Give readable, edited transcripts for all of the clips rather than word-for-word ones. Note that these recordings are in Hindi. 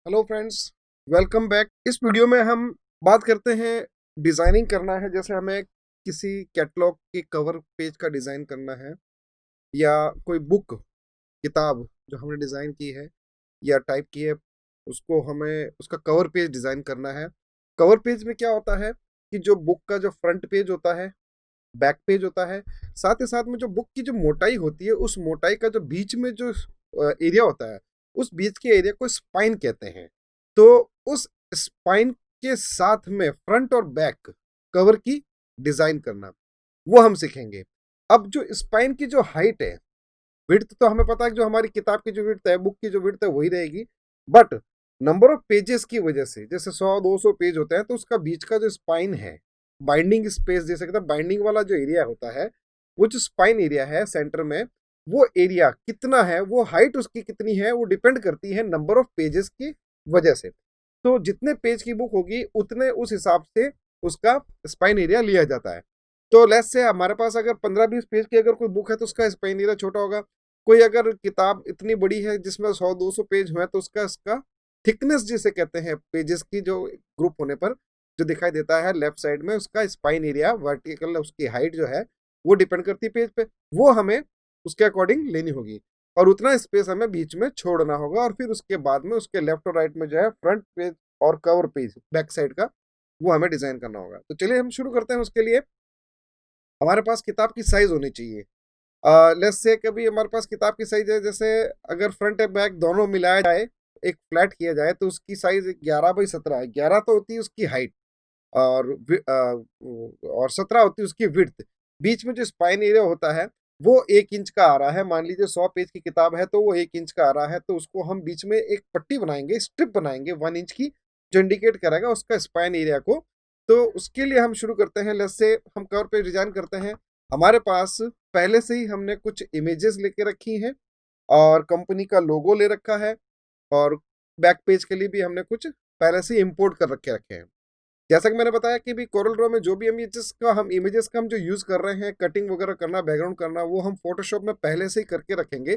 Hello friends, welcome back. इस वीडियो में हम बात करते हैं डिजाइनिंग करना है। जैसे हमें किसी कैटलॉग के कवर पेज का डिजाइन करना है, या कोई बुक किताब जो हमने डिजाइन की है या टाइप की है, उसको हमें उसका कवर पेज डिजाइन करना है। कवर पेज में क्या होता है कि जो बुक का जो फ्रंट पेज होता है, बैक पेज होता है, साथ ही साथ में जो बुक की जो मोटाई होती है, उस मोटाई का जो बीच में जो एरिया होता है, उस बीच के एरिया को स्पाइन कहते हैं। तो उस स्पाइन के साथ में फ्रंट और बैक कवर की डिजाइन करना, वो हम सीखेंगे। अब जो स्पाइन की जो हाइट है, विड्थ तो हमें पता है कि जो हमारी किताब की जो विड्थ है, बुक की जो विड्थ है, वही रहेगी। बट नंबर ऑफ पेजेस की वजह से, जैसे 100-200 पेज होते हैं, तो उसका बीच का जो स्पाइन है, बाइंडिंग स्पेस जैसे कहते हैं, बाइंडिंग वाला जो एरिया होता है, वो जो स्पाइन एरिया है सेंटर में, वो एरिया कितना है, वो हाइट उसकी कितनी है, वो डिपेंड करती है नंबर ऑफ पेजेस की वजह से। तो जितने पेज की बुक होगी, उतने उस हिसाब से उसका स्पाइन एरिया लिया जाता है। तो लेट्स से हमारे पास अगर 15-20 पेज की अगर कोई बुक है, तो उसका स्पाइन एरिया छोटा होगा। कोई अगर किताब इतनी बड़ी है जिसमें 100-200 पेज हुए, तो उसका इसका थिकनेस जिसे कहते हैं, पेजेस की जो ग्रुप होने पर जो दिखाई देता है लेफ्ट साइड में, उसका स्पाइन एरिया, वर्टिकल उसकी हाइट जो है, वो डिपेंड करती है पेज पे। वो हमें उसके अकॉर्डिंग लेनी होगी, और उतना स्पेस हमें बीच में छोड़ना होगा। और फिर उसके बाद में उसके लेफ्ट और राइट में जो है फ्रंट पेज और कवर पेज बैक साइड का, वो हमें डिजाइन करना होगा। तो चलिए हम शुरू करते हैं। उसके लिए हमारे पास किताब की साइज होनी चाहिए। लेट्स से कभी हमारे पास किताब की साइज है, जैसे अगर फ्रंट और बैक दोनों मिलाया जाए, एक फ्लैट किया जाए, तो उसकी साइज 11x17 है। 11 तो होती है उसकी हाइट, और 17 होती है उसकी विड्थ। बीच में जो स्पाइन एरिया होता है, वो 1 इंच का आ रहा है। मान लीजिए 100 पेज की किताब है, तो वो 1 इंच का आ रहा है। तो उसको हम बीच में एक पट्टी बनाएंगे, स्ट्रिप बनाएंगे 1 इंच की, जो इंडिकेट करेगा उसका स्पाइन एरिया को। तो उसके लिए हम शुरू करते हैं। लेट्स से हम कवर पे डिजाइन करते हैं। हमारे पास पहले से ही हमने कुछ इमेजेस लेके रखी हैं, और कंपनी का लोगो ले रखा है, और बैक पेज के लिए भी हमने कुछ पहले से इंपोर्ट कर रखे हैं। जैसा कि मैंने बताया कि भी कोरल ड्रॉ में जो भी इमेजेस का हम जो यूज कर रहे हैं, कटिंग वगैरह करना, बैकग्राउंड करना, वो हम फोटोशॉप में पहले से ही करके रखेंगे।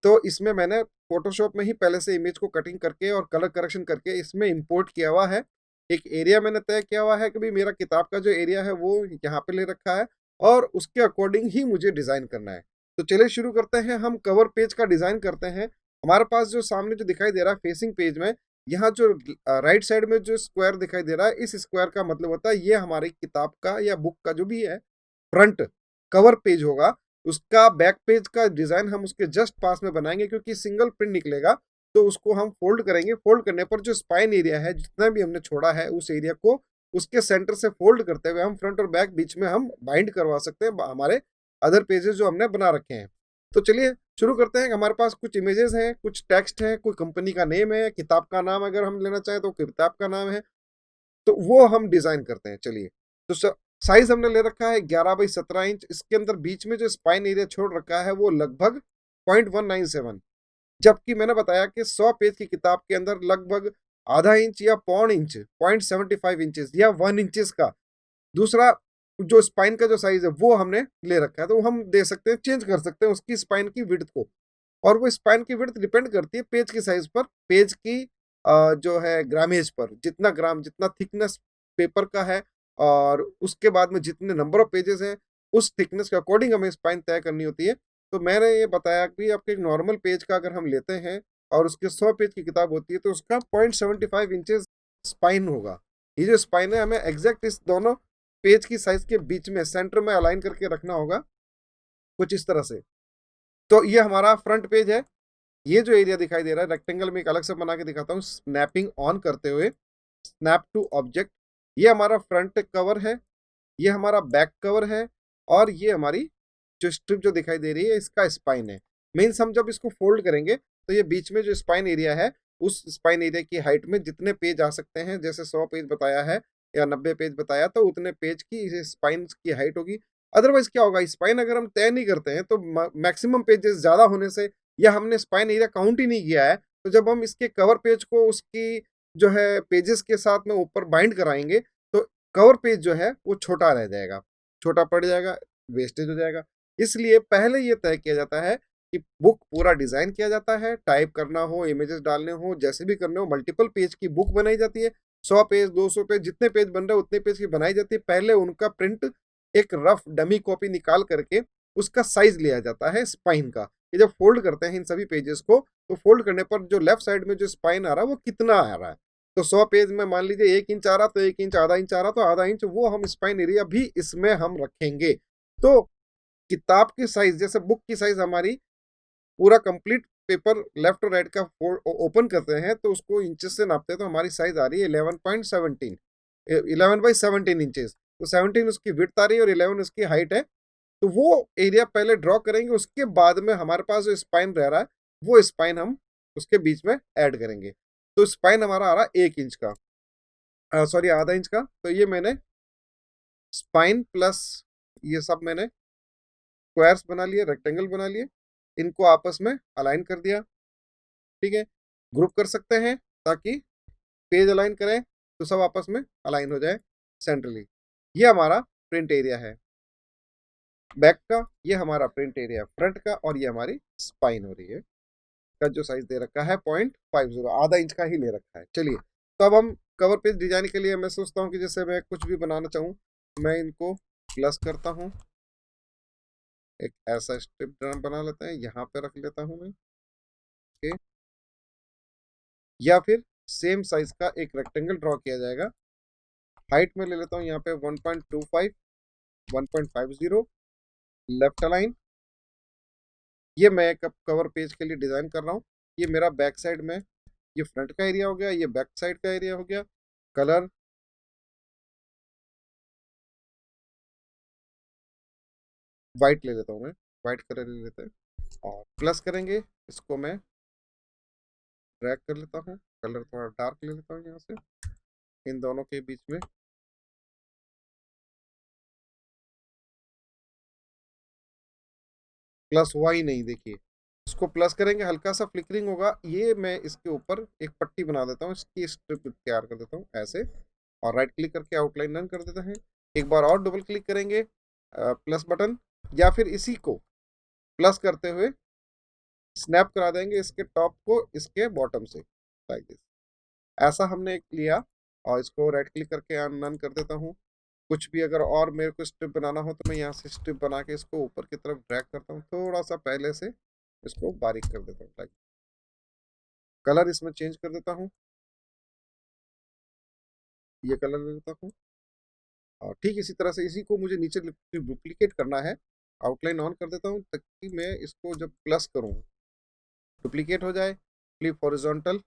तो इसमें मैंने फोटोशॉप में ही पहले से इमेज को कटिंग करके और कलर करेक्शन करके इसमें इंपोर्ट किया हुआ है। एक एरिया मैंने तय किया हुआ है कि भाई मेरा किताब का जो एरिया है, वो यहाँ पे ले रखा है, और उसके अकॉर्डिंग ही मुझे डिजाइन करना है। तो चलिए शुरू करते हैं। हम कवर पेज का डिजाइन करते हैं। हमारे पास जो सामने जो दिखाई दे रहा है फेसिंग पेज में, यहाँ जो राइट साइड में जो स्क्वायर दिखाई दे रहा है, इस स्क्वायर का मतलब होता है ये हमारी किताब का या बुक का जो भी है फ्रंट कवर पेज होगा। उसका बैक पेज का डिजाइन हम उसके जस्ट पास में बनाएंगे, क्योंकि सिंगल प्रिंट निकलेगा। तो उसको हम फोल्ड करेंगे। फोल्ड करने पर जो स्पाइन एरिया है, जितना भी हमने छोड़ा है, उस एरिया को उसके सेंटर से फोल्ड करते हुए हम फ्रंट और बैक बीच में हम बाइंड करवा सकते हैं हमारे अदर पेजेस जो हमने बना रखे हैं। तो चलिए शुरू करते हैं। हमारे पास कुछ इमेजेस हैं, कुछ टेक्स्ट है, कोई कंपनी का नेम है, किताब का नाम अगर हम लेना चाहें तो किताब का नाम है, तो वो हम डिजाइन करते हैं। चलिए, तो साइज हमने ले रखा है 11x17 इंच। इसके अंदर बीच में जो स्पाइन एरिया छोड़ रखा है, वो लगभग 0.197। जबकि मैंने बताया कि 100 पेज की किताब के अंदर लगभग आधा इंच या पौन इंच, 0.75 इंचेस या 1 इंचेस का दूसरा जो स्पाइन का जो साइज है, वो हमने ले रखा है। तो हम दे सकते हैं, चेंज कर सकते हैं उसकी स्पाइन की विड्थ को। और वो स्पाइन की विड्थ डिपेंड करती है पेज की साइज पर, पेज की जो है ग्रामेज पर, जितना ग्राम, जितना थिकनेस पेपर का है, और उसके बाद में जितने नंबर ऑफ पेजेस हैं, उस थिकनेस के अकॉर्डिंग हमें स्पाइन तय करनी होती है। तो मैंने ये बताया कि आपके एक नॉर्मल पेज का अगर हम लेते हैं, और उसके 100 पेज की किताब होती है, तो उसका 0.75 इंचेस स्पाइन होगा। ये जो स्पाइन है, हमें एग्जैक्ट इस दोनों पेज की साइज के बीच में सेंटर में अलाइन करके रखना होगा, कुछ इस तरह से। तो ये हमारा फ्रंट पेज है। ये जो एरिया दिखाई दे रहा है रेक्टेंगल में, एक अलग से बना के दिखाता हूँ, स्नैपिंग ऑन करते हुए, स्नैप टू ऑब्जेक्ट। ये हमारा फ्रंट कवर है, ये हमारा बैक कवर है, और ये हमारी जो स्ट्रिप जो दिखाई दे रही है, इसका स्पाइन है। मीन्स हम जब इसको फोल्ड करेंगे, तो ये बीच में जो स्पाइन एरिया है, उस स्पाइन एरिया की हाइट में जितने पेज आ सकते हैं, जैसे 100 पेज बताया है या 90 पेज बताया, तो उतने पेज की स्पाइन की हाइट होगी। अदरवाइज क्या होगा, स्पाइन अगर हम तय नहीं करते हैं, तो मैक्सिमम पेजेस ज्यादा होने से, या हमने स्पाइन एरिया काउंट ही नहीं किया है, तो जब हम इसके कवर पेज को उसकी जो है पेजेस के साथ में ऊपर बाइंड कराएंगे, तो कवर पेज जो है वो छोटा रह जाएगा, छोटा पड़ जाएगा, वेस्टेज हो जाएगा। इसलिए पहले ये तय किया जाता है कि बुक पूरा डिजाइन किया जाता है, टाइप करना हो, इमेजेस डालने हो, जैसे भी करने हो, मल्टीपल पेज की बुक बनाई जाती है। 100 पेज 200 पेज जितने पेज बन रहे हैं उतने पेज की बनाई जाती है। पहले उनका प्रिंट एक रफ डमी कॉपी निकाल करके उसका साइज लिया जाता है स्पाइन का। ये जब फोल्ड करते हैं इन सभी पेजेस को, तो फोल्ड करने पर जो लेफ्ट साइड में जो स्पाइन आ रहा है वो कितना आ रहा है। तो 100 पेज में मान लीजिए 1 इंच आ रहा, तो 1 इंच, आधा इंच आ रहा, तो आधा इंच वो हम स्पाइन एरिया भी इसमें हम रखेंगे। तो किताब की साइज, जैसे बुक की साइज हमारी पूरा कंप्लीट पेपर लेफ्ट और राइट का ओपन करते हैं तो उसको इंचेस से नापते हैं, तो हमारी साइज आ रही है 11.17, 11/17 इंचेस। तो 17 उसकी विड्थ आ रही है और 11 उसकी हाइट है। तो वो एरिया पहले ड्रॉ करेंगे, उसके बाद में हमारे पास जो स्पाइन रह रहा है वो स्पाइन हम उसके बीच में ऐड करेंगे। तो स्पाइन हमारा आ रहा है 1 इंच का, सॉरी आधा इंच का। तो ये मैंने स्पाइन प्लस ये सब मैंने स्क्वायर्स बना लिए, रेक्टेंगल बना लिए, इनको आपस में अलाइन कर दिया। ठीक है, ग्रुप कर सकते हैं ताकि पेज अलाइन करें तो सब आपस में अलाइन हो जाए सेंट्रली। ये हमारा प्रिंट एरिया है बैक का, ये हमारा प्रिंट एरिया फ्रंट का, और ये हमारी स्पाइन हो रही है। का जो साइज दे रखा है 0.50, आधा इंच का ही ले रखा है। चलिए, तो अब हम कवर पेज डिजाइन के लिए मैं सोचता हूँ कि जैसे मैं कुछ भी बनाना चाहूँ, मैं इनको प्लस करता हूँ, एक ऐसा स्ट्रिप बना लेते हैं, यहाँ पे रख लेता हूँ मैं। ओके, या फिर सेम साइज का एक रेक्टेंगल ड्रॉ किया जाएगा। हाइट में ले लेता हूँ यहाँ पे 1.25, 1.50, लेफ्ट अलाइन। ये मैं कवर पेज के लिए डिजाइन कर रहा हूँ। ये मेरा बैक साइड में, ये फ्रंट का एरिया हो गया, ये बैक साइड का एरिया हो गया। कलर वाइट ले लेता हूँ मैं, वाइट कलर ले लेते हैं और प्लस करेंगे। इसको मैं ड्रैग कर लेता हूँ, कलर थोड़ा डार्क ले लेता हूँ यहाँ से, इन दोनों के बीच में। प्लस हुआ ही नहीं, देखिए। इसको प्लस करेंगे, हल्का सा फ्लिकरिंग होगा। ये मैं इसके ऊपर एक पट्टी बना देता हूँ, इसकी स्ट्रिप तैयार कर देता हूँ ऐसे, और राइट क्लिक करके आउटलाइन रन कर देते हैं। एक बार और डबल क्लिक करेंगे प्लस बटन, या फिर इसी को प्लस करते हुए स्नैप करा देंगे इसके टॉप को इसके बॉटम से, लाइक दिस। ऐसा हमने एक लिया, और इसको राइट क्लिक करके अनडन कर देता हूँ। कुछ भी अगर और मेरे को स्ट्रिप बनाना हो तो मैं यहाँ से स्ट्रिप बना के इसको ऊपर की तरफ ड्रैग करता हूँ, थोड़ा सा पहले से इसको बारीक कर देता हूँ, लाइक। कलर इसमें चेंज कर देता हूँ, ये कलर ले लेता हूँ। और ठीक इसी तरह से इसी को मुझे नीचे डुप्लीकेट करना है, आउटलाइन ऑन कर देता हूँ ताकि मैं इसको जब प्लस करूँ डुप्लीकेट हो जाए। फ्लिप हॉरिजॉन्टल,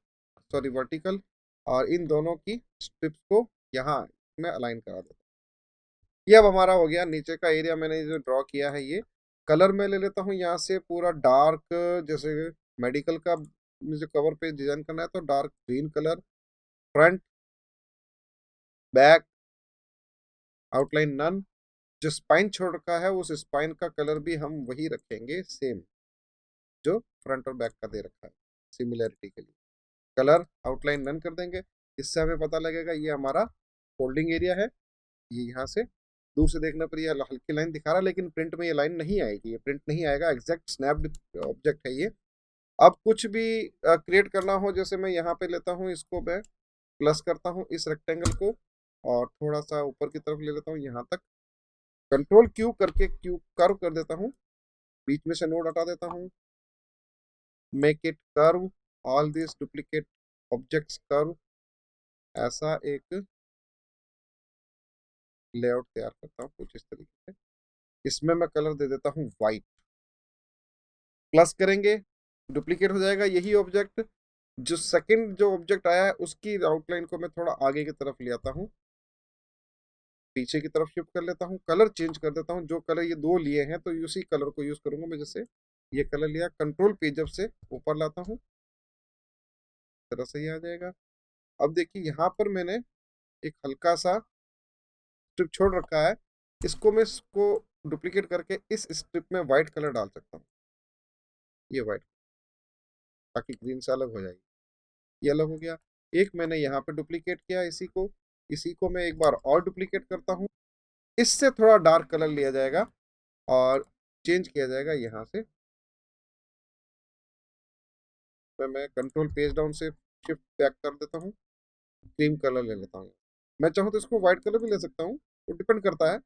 सॉरी वर्टिकल, और इन दोनों की स्ट्रिप्स को यहाँ में अलाइन करा देता हूँ। ये अब हमारा हो गया नीचे का एरिया, मैंने जो ड्रॉ किया है। ये कलर मैं ले लेता हूँ यहाँ से पूरा डार्क, जैसे मेडिकल का मुझे कवर पे डिजाइन करना है तो dark green colour. Front, back, outline none. जो स्पाइन छोड़ रखा है उस स्पाइन का कलर भी हम वही रखेंगे सेम जो फ्रंट और बैक का दे रखा है, सिमिलैरिटी के लिए। कलर आउटलाइन नन कर देंगे, इससे हमें पता लगेगा ये हमारा फोल्डिंग एरिया है। ये यहाँ से दूर से देखने पर ये हल्की लाइन दिखा रहा है, लेकिन प्रिंट में ये लाइन नहीं आएगी, ये प्रिंट नहीं आएगा, एग्जैक्ट स्नैप्ड ऑब्जेक्ट है ये। अब कुछ भी क्रिएट करना हो, जैसे मैं यहाँ पे लेता हूँ, इसको मैं प्लस करता हूँ इस रेक्टेंगल को, और थोड़ा सा ऊपर की तरफ ले लेता हूँ यहाँ तक, कंट्रोल क्यू करके क्यू कर्व कर देता हूँ, बीच में से नोड हटा देता हूँ, make it curve, all this duplicate objects curve. ऐसा एक लेआउट तैयार करता हूँ कुछ इस तरीके से। इसमें मैं कलर दे देता हूँ व्हाइट। प्लस करेंगे, डुप्लीकेट हो जाएगा यही ऑब्जेक्ट। जो सेकंड जो ऑब्जेक्ट आया है उसकी आउटलाइन को मैं थोड़ा आगे की तरफ ले आता हूँ, पीछे की तरफ शिफ्ट कर लेता हूँ। कलर चेंज कर देता हूँ, जो कलर ये दो लिए हैं तो उसी कलर को यूज करूंगा मैं। जैसे ये कलर लिया, कंट्रोल पे जब से ऊपर लाता हूँ, इस तरह से ये आ जाएगा। अब देखिए यहाँ पर मैंने एक हल्का सा स्ट्रिप छोड़ रखा है, इसको मैं इसको डुप्लीकेट करके इस स्ट्रिप में व्हाइट कलर डाल सकता हूँ, ये व्हाइट, ताकि ग्रीन से अलग हो जाएगी। ये अलग हो गया। एक मैंने यहाँ पे डुप्लीकेट किया, इसी को मैं एक बार और डुप्लीकेट करता हूँ, इससे थोड़ा डार्क कलर लिया जाएगा और चेंज किया जाएगा यहाँ से। इसमें मैं कंट्रोल पेज डाउन से शिफ्ट बैक कर देता हूँ, क्रीम कलर ले लेता हूँ। मैं चाहूँ तो इसको व्हाइट कलर भी ले सकता हूँ, तो डिपेंड करता है।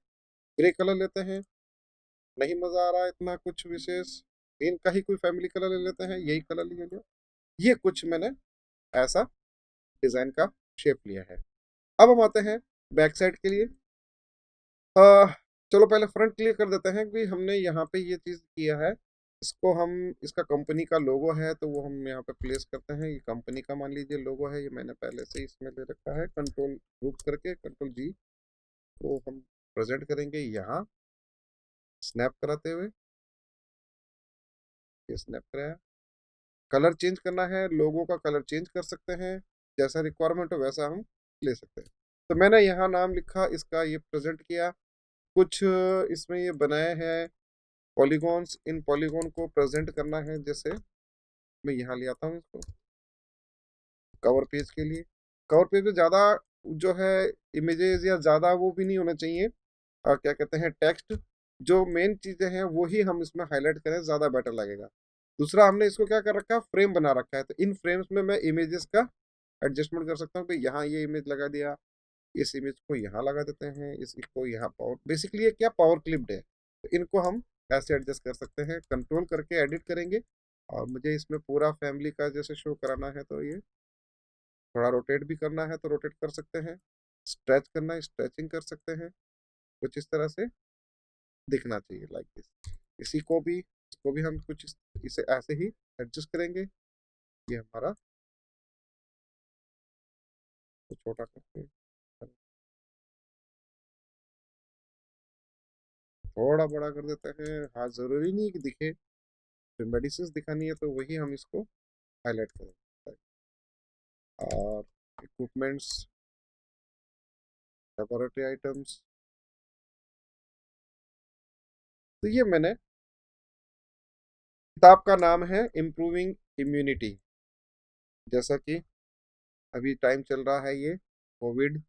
ग्रे कलर लेते हैं, नहीं मज़ा आ रहा है इतना कुछ विशेष, ग्रीन का ही कोई फैमिली कलर ले लेते हैं, यही कलर ले लिया। ये कुछ मैंने ऐसा डिज़ाइन का शेप लिया है। अब हम आते हैं बैक साइड के लिए। अ, चलो पहले फ्रंट क्लियर कर देते हैं कि हमने यहाँ पे ये चीज़ किया है। इसको हम, इसका कंपनी का लोगो है तो वो हम यहाँ पे प्लेस करते हैं। ये कंपनी का मान लीजिए लोगो है, ये मैंने पहले से ही इसमें ले रखा है। कंट्रोल ग्रुप करके कंट्रोल जी को हम प्रेजेंट करेंगे यहाँ स्नैप कराते हुए। ये स्नैप कराया। कलर चेंज करना है, लोगो का कलर चेंज कर सकते हैं, जैसा रिक्वायरमेंट हो वैसा हम ले सकते हैं। तो मैंने यहाँ नाम लिखा, इसका ये प्रेजेंट किया। कुछ इसमें ये बनाए हैं पॉलीगॉन्स, इन पॉलीगॉन को प्रेजेंट करना है। जैसे मैं यहाँ ले आता हूँ इसको कवर पेज के लिए। कवर पेज में ज़्यादा जो है इमेजेस या ज़्यादा वो भी नहीं होना चाहिए, क्या कहते हैं टेक्स्ट। जो मेन चीज़ें हैं वही हम इसमें हाईलाइट करें, ज़्यादा बेटर लगेगा। दूसरा हमने इसको क्या कर रखा है, फ्रेम बना रखा है। तो इन फ्रेम्स में मैं इमेजेस का एडजस्टमेंट कर सकता हूँ कि यहाँ ये इमेज लगा दिया, इस इमेज को यहाँ लगा देते हैं, इसको यहाँ पावर, बेसिकली ये क्या पावर क्लिप्ड है, तो इनको हम ऐसे एडजस्ट कर सकते हैं। कंट्रोल करके एडिट करेंगे। और मुझे इसमें पूरा फैमिली का जैसे शो कराना है तो ये थोड़ा रोटेट भी करना है तो रोटेट कर सकते हैं, स्ट्रेच करना है स्ट्रेचिंग कर सकते हैं। कुछ इस तरह से दिखना चाहिए लाइक दिस। इसी को भी, इसको भी हम कुछ इसे ऐसे ही एडजस्ट करेंगे। ये हमारा तो छोटा करके थोड़ा बड़ा कर देते हैं। हाँ, ज़रूरी नहीं कि दिखे, जो मेडिसिन दिखानी है तो वही हम इसको हाईलाइट करेंगे। और इक्विपमेंट्स, लेबोरेटरी आइटम्स, तो ये मैंने, किताब का नाम है इम्प्रूविंग इम्यूनिटी। जैसा कि अभी टाइम चल रहा है, ये कोविड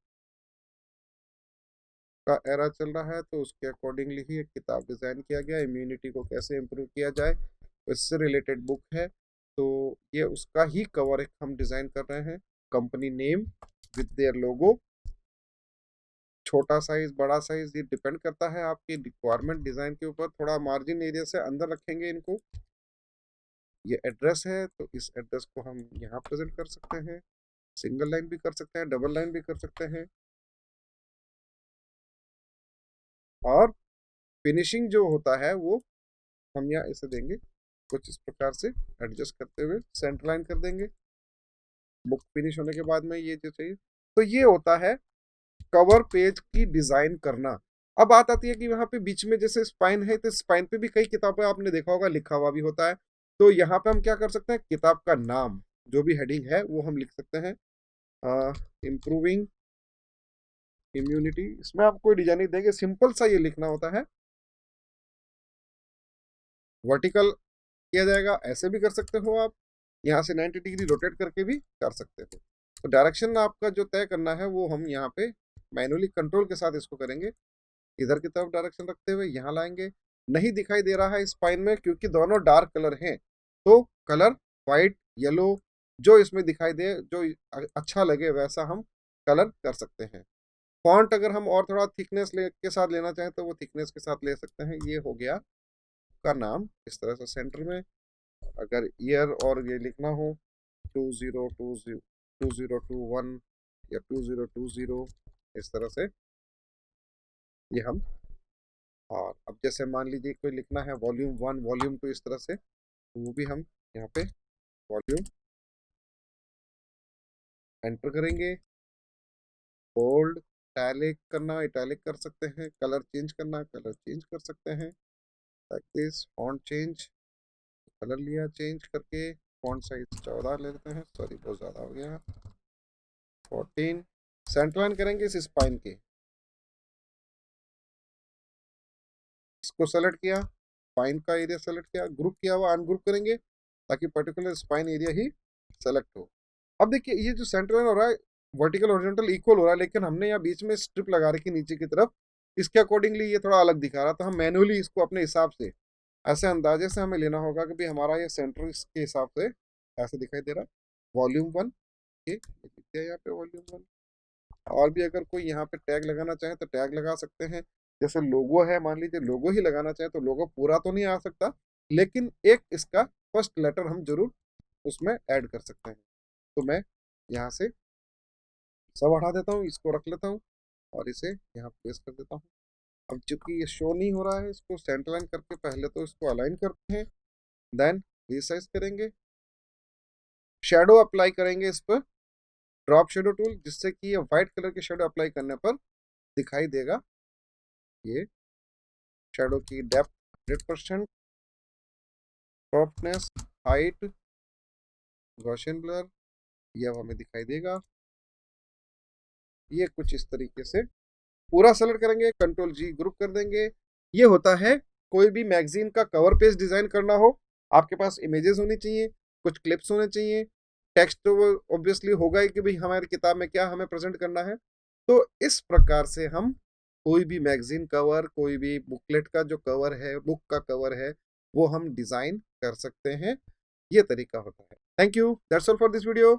का एरा चल रहा है, तो उसके अकॉर्डिंगली ही एक किताब डिज़ाइन किया गया, इम्यूनिटी को कैसे इम्प्रूव किया जाए, इससे रिलेटेड बुक है। तो ये उसका ही कवर एक हम डिज़ाइन कर रहे हैं। कंपनी नेम विद देयर लोगो, छोटा साइज बड़ा साइज ये डिपेंड करता है आपकी रिक्वायरमेंट डिज़ाइन के ऊपर। थोड़ा मार्जिन एरिया से अंदर रखेंगे इनको। ये एड्रेस है तो इस एड्रेस को हम यहाँ प्रेजेंट कर सकते हैं, सिंगल लाइन भी कर सकते हैं, डबल लाइन भी कर सकते हैं। और फिनिशिंग जो होता है वो हम यहाँ इसे देंगे कुछ इस प्रकार से एडजस्ट करते हुए सेंटर लाइन कर देंगे। बुक फिनिश होने के बाद में ये जो चाहिए, तो ये होता है कवर पेज की डिजाइन करना। अब बात आती है कि वहां पे बीच में जैसे स्पाइन है, तो स्पाइन पे भी कई किताबें आपने देखा होगा लिखा हुआ भी होता है। तो यहाँ पे हम क्या कर सकते हैं, किताब का नाम जो भी हेडिंग है वो हम लिख सकते हैं, इम्प्रूविंग इम्यूनिटी। इसमें आप कोई डिजाइनिंग देंगे, सिंपल सा ये लिखना होता है। वर्टिकल किया जाएगा, ऐसे भी कर सकते हो आप, यहाँ से 90 डिग्री रोटेट करके भी कर सकते हो। तो डायरेक्शन आपका जो तय करना है वो हम यहाँ पे मैनुअली कंट्रोल के साथ इसको करेंगे। इधर की तरफ डायरेक्शन रखते हुए यहाँ लाएंगे। नहीं दिखाई दे रहा है स्पाइन में क्योंकि दोनों डार्क कलर हैं, तो कलर वाइट येलो जो इसमें दिखाई दे, जो अच्छा लगे वैसा हम कलर कर सकते हैं। फॉन्ट अगर हम और थोड़ा थिकनेस के साथ लेना चाहें तो वो थिकनेस के साथ ले सकते हैं। ये हो गया का नाम इस तरह से सेंटर में। अगर ईयर और ये लिखना हो 2021 या 2020 इस तरह से ये हम। और अब जैसे मान लीजिए कोई लिखना है वॉल्यूम 1 वॉल्यूम 2 इस तरह से, तो वो भी हम यहाँ पे वॉल्यूम एंटर करेंगे। बोल्ड इटैलिक करना इटैलिक कर सकते हैं, कलर चेंज करना कलर चेंज कर सकते हैं like this. Font change, colour लिया चेंज करके, फॉन्ट साइज 14 ले लेते हैं, सॉरी बहुत ज़्यादा हो गया, 14। सेंटर लाइन करेंगे इस स्पाइन के, इसको सेलेक्ट किया, स्पाइन का एरिया सेलेक्ट किया, ग्रुप किया हुआ अनग्रुप करेंगे ताकि पर्टिकुलर स्पाइन एरिया ही सेलेक्ट हो। अब देखिए ये जो सेंटर लाइन हो रहा है वर्टिकल हॉरिजॉन्टल इक्वल हो रहा है, लेकिन हमने यहाँ बीच में स्ट्रिप लगा रखी नीचे की तरफ, इसके अकॉर्डिंगली ये थोड़ा अलग दिखा रहा। तो हम मैनुअली इसको अपने हिसाब से ऐसे अंदाजे से हमें लेना होगा कि भाई हमारा ये सेंटर इसके हिसाब से ऐसे दिखाई दे रहा, वॉल्यूम 1, ये लिख दिया यहाँ पे वॉल्यूम 1। और भी अगर कोई यहाँ पे टैग लगाना चाहे तो टैग लगा सकते हैं। जैसे लोगो है, मान लीजिए लोगो ही लगाना चाहे तो लोगो पूरा तो नहीं आ सकता, लेकिन एक इसका फर्स्ट लेटर हम जरूर उसमें ऐड कर सकते हैं। तो मैं यहाँ से सब हटा देता हूँ, इसको रख लेता हूँ और इसे यहाँ प्लेस कर देता हूँ। अब चूंकि ये शो नहीं हो रहा है, इसको सेंटर लाइन करके पहले तो इसको अलाइन करते हैं, देन रिसाइज करेंगे, शेडो अप्लाई करेंगे इस पर, ड्रॉप शेडो टूल, जिससे कि ये व्हाइट कलर के शेडो अप्लाई करने पर दिखाई देगा। ये शेडो की depth 100%, softness, height, Gaussian blur, ये अब हमें दिखाई देगा। ये कुछ इस तरीके से पूरा सेलेक्ट करेंगे, कंट्रोल जी ग्रुप कर देंगे। ये होता है कोई भी मैगजीन का कवर पेज डिजाइन करना हो, आपके पास इमेजेस होनी चाहिए, कुछ क्लिप्स होने चाहिए, टेक्स्ट तो ऑब्वियसली होगा ही कि भाई हमारी किताब में क्या हमें प्रेजेंट करना है। तो इस प्रकार से हम कोई भी मैगजीन कवर, कोई भी बुकलेट का जो कवर है, बुक का कवर है, वो हम डिजाइन कर सकते हैं। ये तरीका होता है। Thank you, that's all for this video.